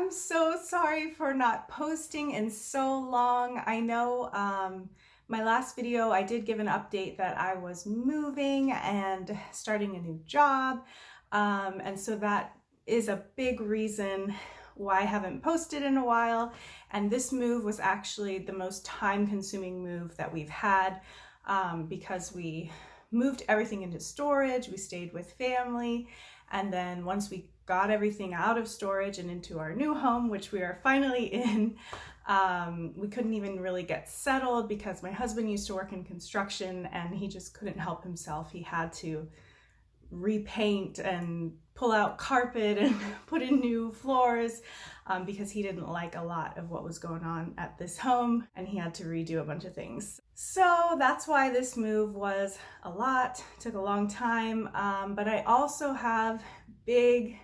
I'm so sorry for not posting in so long. I know my last video I did give an update that I was moving and starting a new job. And so that is a big reason why I haven't posted in a while. And this move was actually the most time-consuming move that we've had because we moved everything into storage, we stayed with family, and then once we got everything out of storage and into our new home, which we are finally in, we couldn't even really get settled because my husband used to work in construction and he just couldn't help himself. He had to repaint and pull out carpet and put in new floors because he didn't like a lot of what was going on at this home and he had to redo a bunch of things. So that's why this move was a lot, took a long time, but I also have big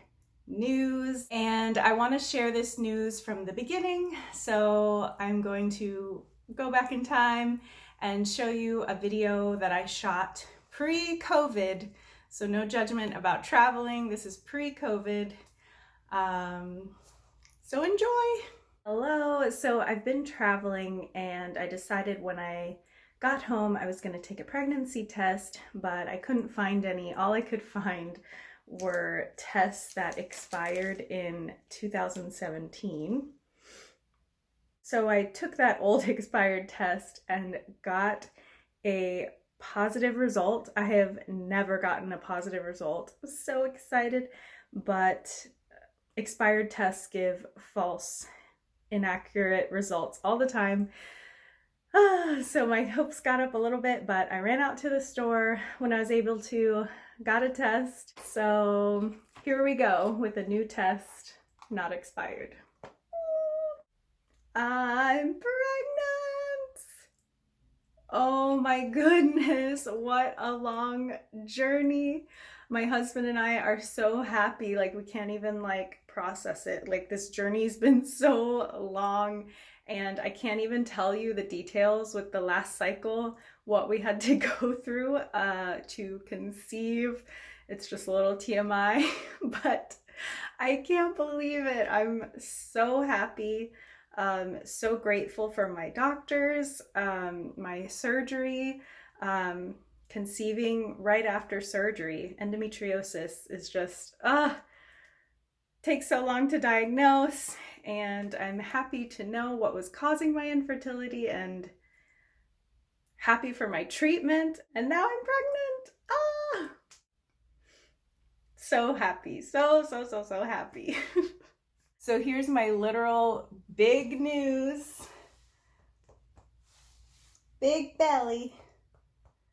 news and I want to share this news from the beginning. So I'm going to go back in time and show you a video that I shot pre-COVID. So no judgment about traveling. This is pre-COVID. So enjoy. Hello. So I've been traveling and I decided when I got home I was going to take a pregnancy test, but I couldn't find any. All I could find were tests that expired in 2017. So I took that old expired test and got a positive result. I have never gotten a positive result. I was so excited, but expired tests give false, inaccurate results all the time. So my hopes got up a little bit, but I ran out to the store when I was able to, got a test. So here we go with a new test, not expired. I'm pregnant! Oh my goodness, what a long journey. My husband and I are so happy, like we can't even process it. Like this journey's been so long and I can't even tell you the details with the last cycle, what we had to go through to conceive. It's just a little TMI, but I can't believe it. I'm so happy. So grateful for my doctors, my surgery, conceiving right after surgery. Endometriosis is just, takes so long to diagnose, and I'm happy to know what was causing my infertility and happy for my treatment, and now I'm pregnant. So happy, so happy. So here's my literal big news. Big belly.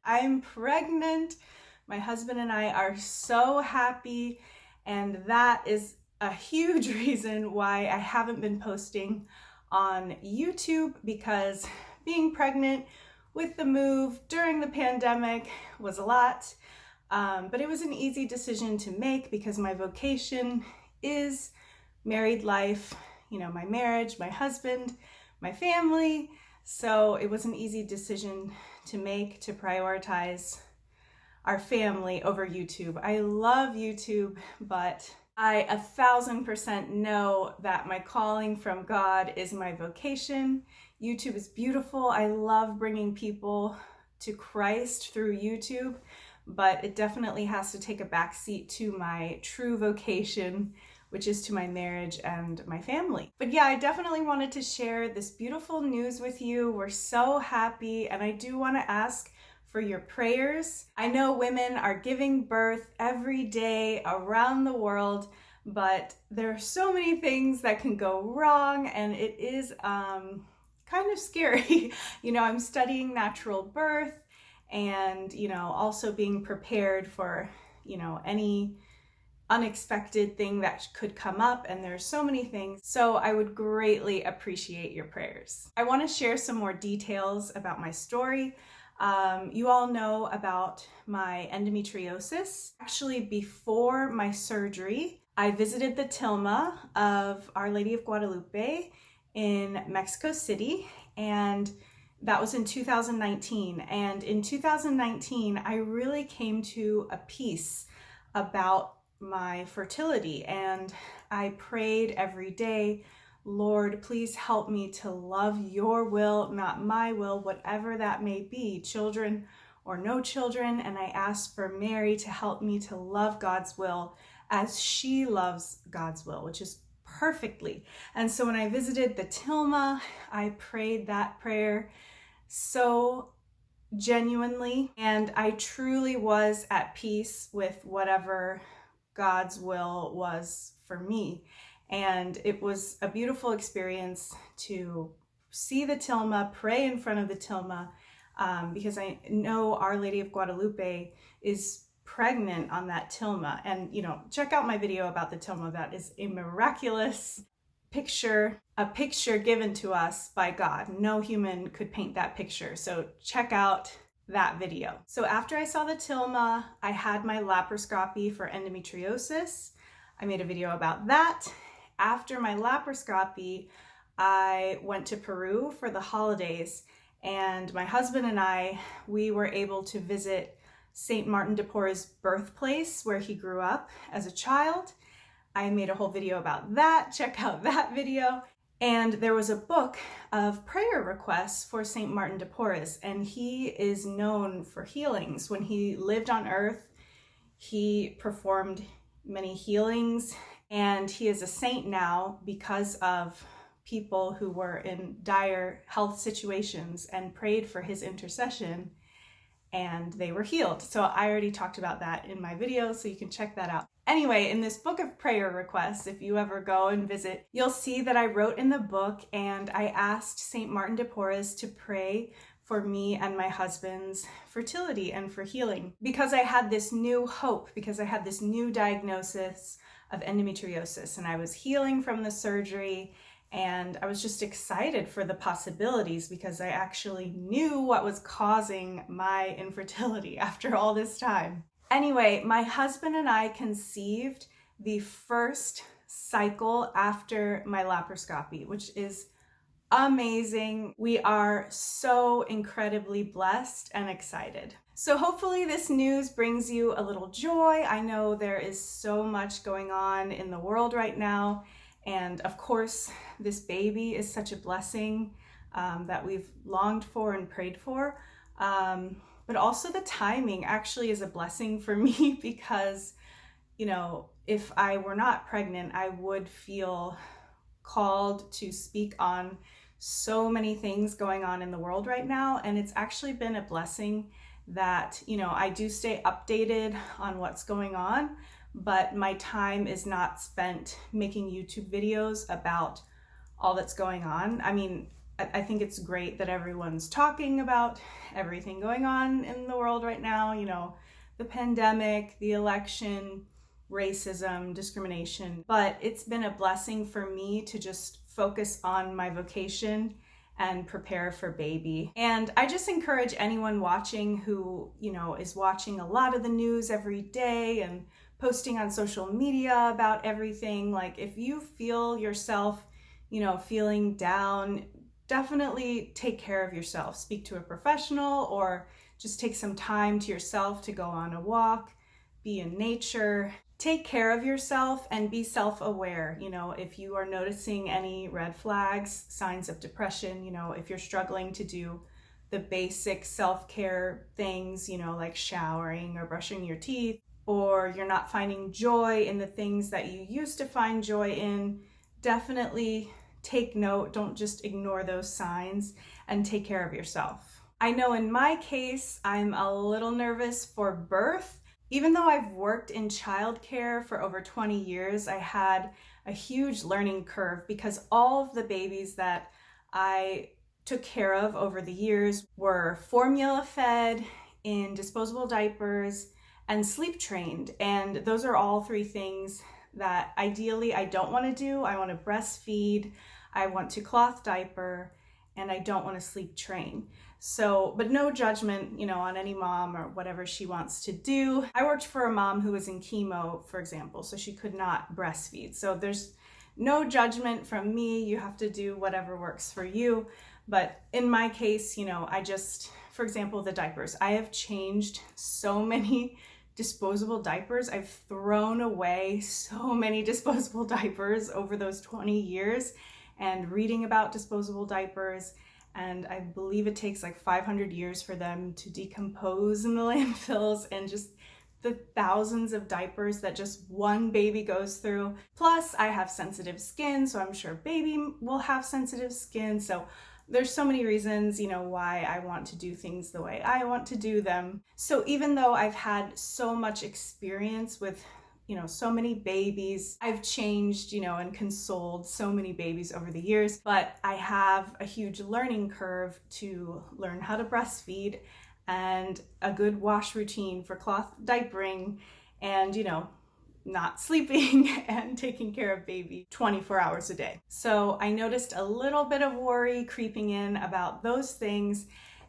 I'm pregnant. My husband and I are so happy, and that is a huge reason why I haven't been posting on YouTube, because being pregnant with the move during the pandemic was a lot, but it was an easy decision to make because my vocation is married life, you know, my marriage, my husband, my family. So it was an easy decision to make, to prioritize our family over YouTube. I love YouTube, but I 1000% know that my calling from God is my vocation. YouTube is beautiful. I love bringing people to Christ through YouTube, but it definitely has to take a backseat to my true vocation, which is to my marriage and my family. But yeah, I definitely wanted to share this beautiful news with you. We're so happy, and I do want to ask for your prayers. I know women are giving birth every day around the world, but there are so many things that can go wrong, and it is kind of scary. You know, I'm studying natural birth and, you know, also being prepared for, you know, any unexpected thing that could come up, and there's so many things. So I would greatly appreciate your prayers. I want to share some more details about my story. You all know about my endometriosis. Actually, before my surgery, I visited the Tomah of Our Lady of Guadalupe in Mexico City, and that was in 2019. And in 2019, I really came to a peace about my fertility, and I prayed every day, Lord, please help me to love your will, not my will, whatever that may be, children or no children. And I asked for Mary to help me to love God's will as she loves God's will, which is perfectly. And so when I visited the Tomah, I prayed that prayer so genuinely, and I truly was at peace with whatever God's will was for me. And it was a beautiful experience to see the Tomah, pray in front of the Tomah, because I know Our Lady of Guadalupe is pregnant on that Tomah. And, check out my video about the Tomah. That is a miraculous picture, a picture given to us by God. No human could paint that picture. So check out that video. So after I saw the Tomah, I had my laparoscopy for endometriosis. I made a video about that. After my laparoscopy, I went to Peru for the holidays, and my husband and I, we were able to visit St. Martin de Porres' birthplace where he grew up as a child. I made a whole video about that. Check out that video. And there was a book of prayer requests for St. Martin de Porres, and he is known for healings. When he lived on earth, he performed many healings, and he is a saint now because of people who were in dire health situations and prayed for his intercession, and they were healed. So I already talked about that in my video, so you can check that out. Anyway, in this book of prayer requests, if you ever go and visit, you'll see that I wrote in the book, and I asked St. Martin de Porres to pray for me and my husband's fertility and for healing, because I had this new hope, because I had this new diagnosis of endometriosis, and I was healing from the surgery, and I was just excited for the possibilities because I actually knew what was causing my infertility after all this time. Anyway, my husband and I conceived the first cycle after my laparoscopy, which is amazing. We are so incredibly blessed and excited. So hopefully this news brings you a little joy. I know there is so much going on in the world right now. And of course, this baby is such a blessing that we've longed for and prayed for. But also the timing actually is a blessing for me because, if I were not pregnant, I would feel called to speak on so many things going on in the world right now. And it's actually been a blessing that, I do stay updated on what's going on, but my time is not spent making YouTube videos about all that's going on. I mean, I think it's great that everyone's talking about everything going on in the world right now, the pandemic, the election, racism, discrimination. But it's been a blessing for me to just focus on my vocation and prepare for baby. And I just encourage anyone watching who, is watching a lot of the news every day and posting on social media about everything. Like, if you feel yourself, feeling down, definitely take care of yourself. Speak to a professional or just take some time to yourself to go on a walk, be in nature. Take care of yourself and be self-aware. If you are noticing any red flags, signs of depression, if you're struggling to do the basic self-care things, like showering or brushing your teeth, or you're not finding joy in the things that you used to find joy in, definitely take note. Don't just ignore those signs and take care of yourself. I know in my case, I'm a little nervous for birth. Even though I've worked in childcare for over 20 years, I had a huge learning curve because all of the babies that I took care of over the years were formula fed, in disposable diapers, and sleep trained. And those are all three things that ideally I don't want to do. I want to breastfeed, I want to cloth diaper, and I don't want to sleep train. So, but no judgment, on any mom or whatever she wants to do. I worked for a mom who was in chemo, for example, so she could not breastfeed. So there's no judgment from me. You have to do whatever works for you. But in my case, I just, for example, the diapers. I have changed so many disposable diapers. I've thrown away so many disposable diapers over those 20 years and reading about disposable diapers. And I believe it takes like 500 years for them to decompose in the landfills, and just the thousands of diapers that just one baby goes through. Plus, I have sensitive skin, so I'm sure baby will have sensitive skin. So there's so many reasons, why I want to do things the way I want to do them. So even though I've had so much experience with, so many babies, I've changed, and consoled so many babies over the years, but I have a huge learning curve to learn how to breastfeed and a good wash routine for cloth diapering and, not sleeping and taking care of baby 24 hours a day. So I noticed a little bit of worry creeping in about those things,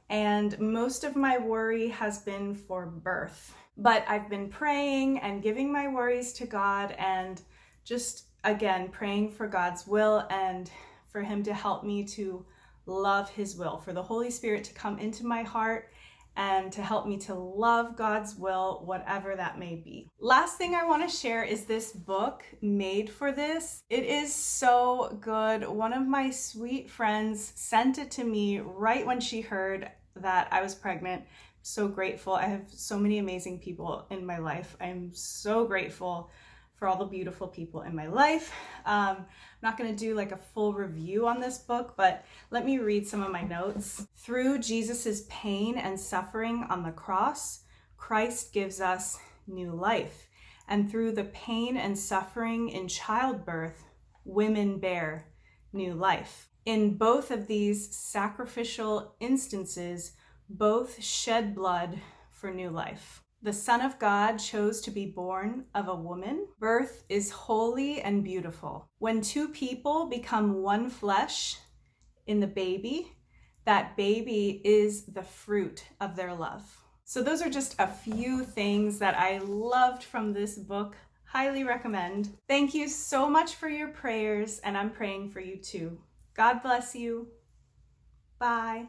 and most of my worry has been for birth. But I've been praying and giving my worries to God, and just again praying for God's will and for Him to help me to love His will, for the Holy Spirit to come into my heart and to help me to love God's will, whatever that may be. Last thing I want to share is this book, Made for This. It is so good. One of my sweet friends sent it to me right when she heard that I was pregnant. So grateful. I have so many amazing people in my life. I'm so grateful for all the beautiful people in my life. I'm not going to do like a full review on this book, but let me read some of my notes. Through Jesus's pain and suffering on the cross, Christ gives us new life. And through the pain and suffering in childbirth, women bear new life. In both of these sacrificial instances, both shed blood for new life. The Son of God chose to be born of a woman. Birth is holy and beautiful. When two people become one flesh in the baby, that baby is the fruit of their love. So those are just a few things that I loved from this book. Highly recommend. Thank you so much for your prayers, and I'm praying for you too. God bless you. Bye.